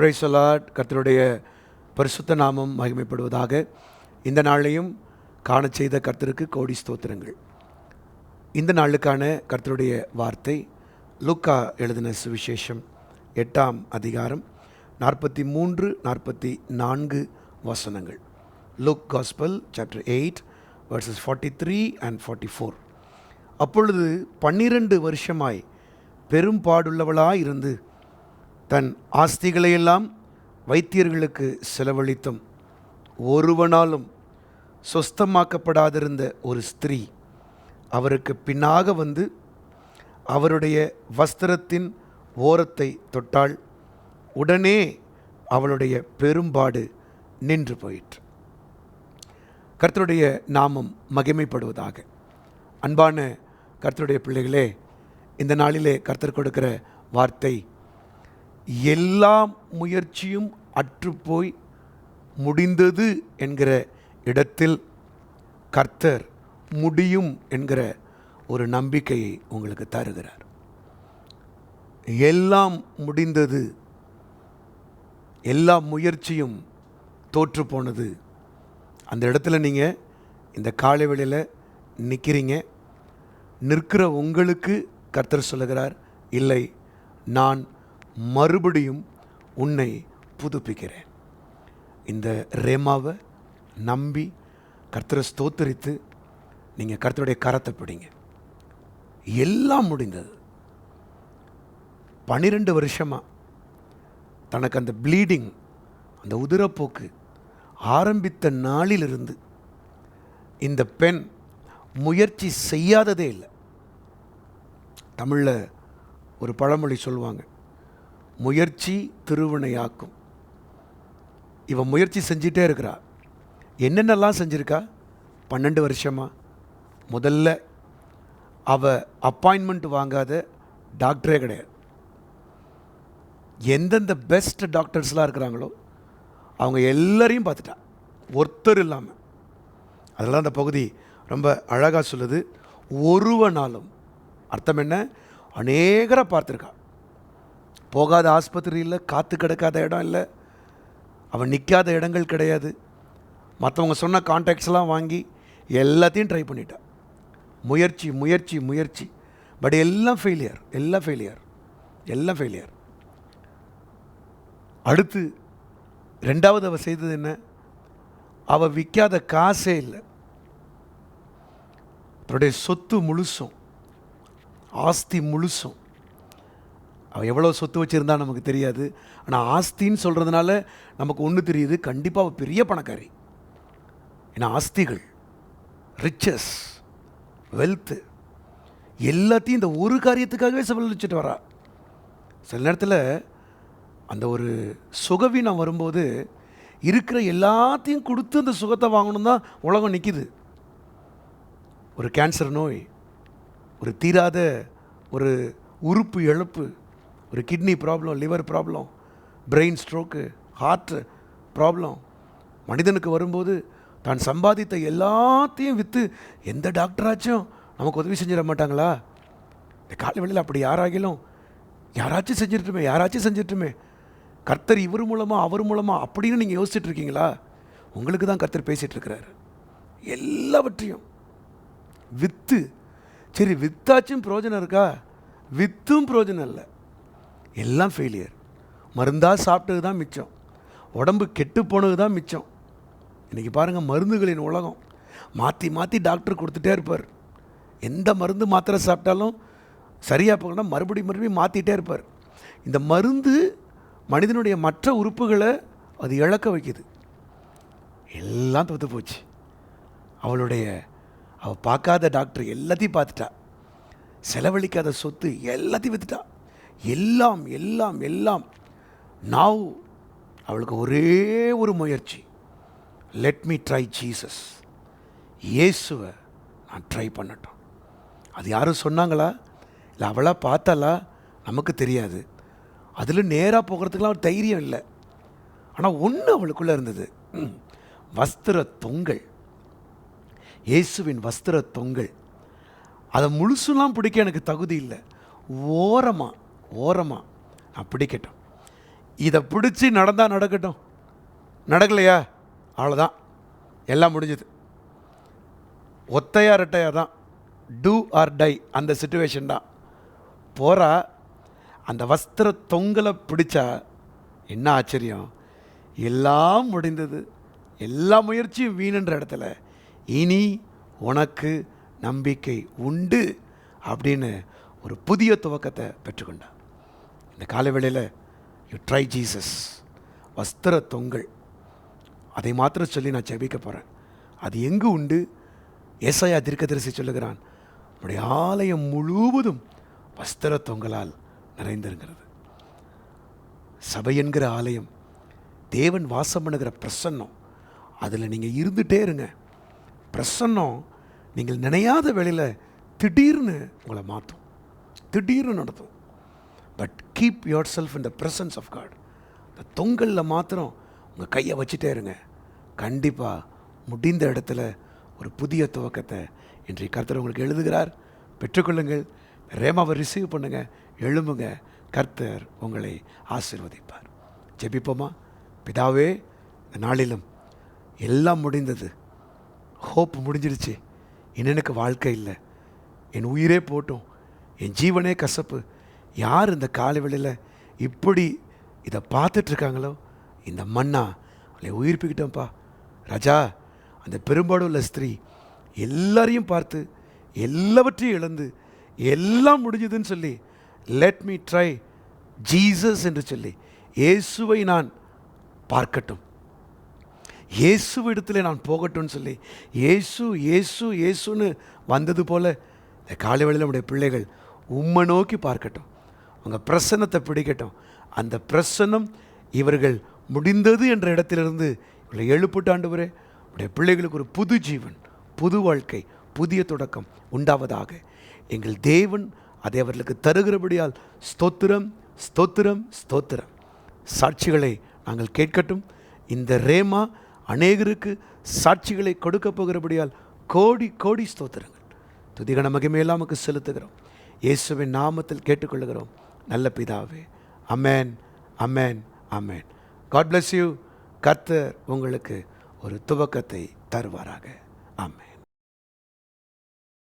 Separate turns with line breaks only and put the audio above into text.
Praise the Lord. கர்த்தருடைய பரிசுத்த நாமம் மகிமைப்படுவதாக. இந்த நாளையும் காண செய்த கர்த்தருக்கு கோடி ஸ்தோத்திரங்கள். இந்த நாளுக்கான கர்த்தருடைய வார்த்தை லூக்கா எழுதின சுவிசேஷம் 8ஆம் அதிகாரம் 43-44 வசனங்கள். Look gospel chapter 8 verses 43 and 44. அப்பொழுது 12 வருஷமாய் பெரும்பாடுள்ளவளாய் இருந்து தன் ஆஸ்திகளையெல்லாம் வைத்தியர்களுக்கு செலவழித்தும் ஒருவனாலும் சொஸ்தமாக்கப்படாதிருந்த ஒரு ஸ்திரீ அவருக்கு பின்னாக வந்து அவருடைய வஸ்திரத்தின் ஓரத்தை தொட்டாள். உடனே அவளுடைய பெரும்பாடு நின்று போயிற்று. கர்த்தருடைய நாமம் மகிமைப்படுவதாக. அன்பான கர்த்தருடைய பிள்ளைகளே, இந்த நாளிலே கர்த்தர் கொடுக்கிற வார்த்தை, எல்லா முயற்சியும் அற்றுப்போய் முடிந்தது என்கிற இடத்தில் கர்த்தர் முடியும் என்கிற ஒரு நம்பிக்கையை உங்களுக்கு தருகிறார். எல்லாம் முடிந்தது, எல்லா முயற்சியும் தோற்று போனது. அந்த இடத்துல நீங்கள் இந்த காலை வேளையில் நிற்கிறீங்க. நிற்கிற உங்களுக்கு கர்த்தர் சொல்லுகிறார், இல்லை, நான் மறுபடியும் உன்னை புதுப்பிக்கிறேன். இந்த ரேமாவை நம்பி கர்த்தரை ஸ்தோத்தரித்து நீங்கள் கர்த்தருடைய கரத்தை பிடிங்க. எல்லாம் முடிந்தது. 12 வருஷமாக தனக்கு அந்த ப்ளீடிங், அந்த உதிரப்போக்கு ஆரம்பித்த நாளிலிருந்து இந்த பெண் முயற்சி செய்யாததே இல்லை. தமிழில் ஒரு பழமொழி சொல்லுவாங்க, முயற்சி திருவினையாக்கும். இவன் முயற்சி செஞ்சிட்டே இருக்கிறா. என்னென்னலாம் செஞ்சுருக்கா? 12 வருஷமாக. முதல்ல அவள் அப்பாயின்மெண்ட் வாங்காத டாக்டரே கிடையாது. எந்தெந்த பெஸ்ட் டாக்டர்ஸ்லாம் இருக்கிறாங்களோ அவங்க எல்லாரையும் பார்த்துட்டா, ஒருத்தர் இல்லாமல். அதெல்லாம் அந்த பகுதி ரொம்ப அழகாக சொல்லுது. ஒருவனாலும், அர்த்தம் என்ன? அநேகரை பார்த்துருக்கா. போகாத ஆஸ்பத்திரி இல்லை, காற்று கிடக்காத இடம் இல்லை, அவன் நிற்காத இடங்கள் கிடையாது. மற்றவங்க சொன்ன கான்டாக்ட்ஸ்லாம் வாங்கி எல்லாத்தையும் ட்ரை பண்ணிட்டா. முயற்சி முயற்சி முயற்சி, பட் எல்லாம் ஃபெயிலியர், எல்லாம் ஃபெயிலியர், எல்லாம் ஃபெயிலியர். அடுத்து ரெண்டாவது அவள் செய்தது என்ன? அவள் விற்காத காசே இல்லை. அவருடைய சொத்து முழுசும், ஆஸ்தி முழுசும். அவள் எவ்வளோ சொத்து வச்சுருந்தா நமக்கு தெரியாது. ஆனால் ஆஸ்தின்னு சொல்கிறதுனால நமக்கு ஒன்று தெரியுது, கண்டிப்பாக அவள் பெரிய பணக்காரி. ஏன்னா ஆஸ்திகள், ரிச்சஸ், வெல்த்து எல்லாத்தையும் இந்த ஒரு காரியத்துக்காகவே செலவழிச்சிட்டு வரா. சில நேரத்தில் அந்த ஒரு சுகவீனம் வரும்போது இருக்கிற எல்லாத்தையும் கொடுத்து அந்த சுகத்தை வாங்கணும் தான் உலகம் நிற்கிது. ஒரு கேன்சர் நோய், ஒரு தீராத ஒரு உறுப்பு இழப்பு, ஒரு kidney problem, liver problem, brain stroke, heart problem மனிதனுக்கு வரும்போது தான் சம்பாதித்த எல்லாத்தையும் விற்று எந்த டாக்டராச்சும் நமக்கு உதவி செஞ்சிட மாட்டாங்களா? இந்த காலை வேளையில் அப்படி யாராச்சும் செஞ்சிட்டுமே, கர்த்தர் இவர் மூலமாக அவர் மூலமாக அப்படின்னு நீங்கள் யோசிச்சுட்டு இருக்கீங்களா? உங்களுக்கு தான் கர்த்தர் பேசிகிட்டு இருக்கிறார். எல்லாவற்றையும் விற்று, சரி விற்றாச்சும் பிரயோஜனம் இருக்கா? விற்றும் பிரயோஜனம் இல்லை, எல்லாம் ஃபெயிலியர். மருந்தாக சாப்பிட்டது தான் மிச்சம், உடம்பு கெட்டு போனது தான் மிச்சம். இன்றைக்கி பாருங்கள், மருந்துகளின் உலகம். மாற்றி மாற்றி டாக்டர் கொடுத்துட்டே இருப்பார். எந்த மருந்து மாத்திரை சாப்பிட்டாலும் சரியாக போகணும்னா மறுபடியும் மாற்றிட்டே இருப்பார். இந்த மருந்து மனிதனுடைய மற்ற உறுப்புகளை அது இழக்க வைக்குது. எல்லாம் தோற்று போச்சு. அவள் பார்க்காத டாக்டர் எல்லாத்தையும் பார்த்துட்டா. செலவழிக்காத சொத்து எல்லாத்தையும் விற்றுட்டா. எல்லாம் எல்லாம் எல்லாம். நாவ் அவளுக்கு ஒரே ஒரு முயற்சி, லெட் மீ ட்ரை ஜீசஸ். இயேசுவை நான் ட்ரை பண்ணட்டும். அது யாரும் சொன்னாங்களா, இல்லை அவளாக பார்த்தாலா நமக்கு தெரியாது. அதில் நேராக போகிறதுக்கெலாம் ஒரு தைரியம் இல்லை. ஆனால் ஒன்று அவளுக்குள்ளே இருந்தது, வஸ்திர தொங்கல், இயேசுவின் வஸ்திர தொங்கல். அதை முழுசுலாம் பிடிக்க எனக்கு தகுதி இல்லை, ஓரமாக நான் பிடிக்கட்டும். இதை பிடிச்சி நடந்தால் நடக்கட்டும், நடக்கலையா அவ்வளோதான், எல்லாம் முடிஞ்சது. ஒத்தையா ரெட்டையா தான், டூ ஆர் டை, அந்த சிச்சுவேஷன் தான். போகிறா, அந்த வஸ்திர தொங்கலை பிடிச்சா என்ன ஆச்சரியம், எல்லாம் முடிந்தது, எல்லா முயற்சியும் வீணுன்ற இடத்துல இனி உனக்கு நம்பிக்கை உண்டு அப்படின்னு ஒரு புதிய துவக்கத்தை பெற்றுக்கொண்டான். இந்த காலவேளையில் யூ ட்ரை ஜீசஸ். வஸ்திர தொங்கல், அதை மாத்திரம் சொல்லி நான் ஜெபிக்க போகிறேன். அது எங்கு உண்டு? ஏசாயா தீர்க்கதரிசி சொல்லுகிறான், உடைய ஆலயம் முழுவதும் வஸ்திர தொங்கலால் நிறைந்திருக்கிறது. சபை என்கிற ஆலயம், தேவன் வாசம் பண்ணுகிற பிரசன்னம், அதில் நீங்கள் இருந்துகிட்டே இருங்க. பிரசன்னம் நீங்கள் நினையாத வேளையில் திடீர்னு உங்களை மாற்றும், திடீர்னு நடத்தும். But keep yourself in the presence of God. இந்த தொங்கலில் மாத்திரம் உங்கள் கையை வச்சுட்டே இருங்க. கண்டிப்பாக முடிந்த இடத்துல ஒரு புதிய துவக்கத்தை இன்றைய கர்த்தர் உங்களுக்கு எழுதுகிறார். பெற்றுக்கொள்ளுங்கள். ரேமாவை ரிசீவ் பண்ணுங்கள், எழும்புங்க. கர்த்தர் உங்களை ஆசீர்வதிப்பார். ஜெபிப்போமா? பிதாவே, இந்த நாளிலும் எல்லாம் முடிந்தது, ஹோப் முடிஞ்சிருச்சு, இன்னும் எனக்கு வாழ்க்கை இல்லை, என் உயிரே போட்டும், என் ஜீவனே கசப்பு. யார் இந்த காலவெளியில் இப்படி இதை பார்த்துட்ருக்காங்களோ, இந்த மண்ணா அவளை உயிர்ப்பிக்கிட்டோம்ப்பா. ராஜா, அந்த பெரும்பாடு உள்ள ஸ்திரீ எல்லாரையும் பார்த்து எல்லாவற்றையும் இழந்து எல்லாம் முடிஞ்சதுன்னு சொல்லி லெட் மீ ட்ரை ஜீசஸ் என்று சொல்லி இயேசுவை நான் பார்க்கட்டும், இயேசுவிடத்தில் நான் போகட்டும்னு சொல்லி இயேசு இயேசு இயேசுன்னு வந்தது போல் இந்த காலைவேளையில் நம்முடைய பிள்ளைகள் உம்மை நோக்கி பார்க்கட்டும், உங்கள் பிரசன்னத்தை பிடிக்கட்டும். அந்த பிரசன்னம் இவர்கள் முடிந்தது என்ற இடத்திலிருந்து இவர்களை எழுப்பிட்டு, ஆண்டவரே, உடைய பிள்ளைகளுக்கு ஒரு புது ஜீவன், புது வாழ்க்கை, புதிய தொடக்கம் உண்டாவதாக. எங்கள் தேவன் அதை அவர்களுக்கு தருகிறபடியால் ஸ்தோத்திரம், ஸ்தோத்திரம், ஸ்தோத்திரம். சாட்சிகளை நாங்கள் கேட்கட்டும். இந்த ரேமா அநேகருக்கு சாட்சிகளை கொடுக்க போகிறபடியால் கோடி கோடி ஸ்தோத்திரங்கள். துதிகன மகிமையெல்லாம் நமக்கு செலுத்துகிறோம். இயேசுவின் நாமத்தில் கேட்டுக்கொள்கிறோம் நல்ல பிதாவே. அமேன், அமேன், அமேன். God bless you. கர்த்தர் உங்களுக்கு ஒரு துவக்கத்தை தருவாராக. ஆமென்.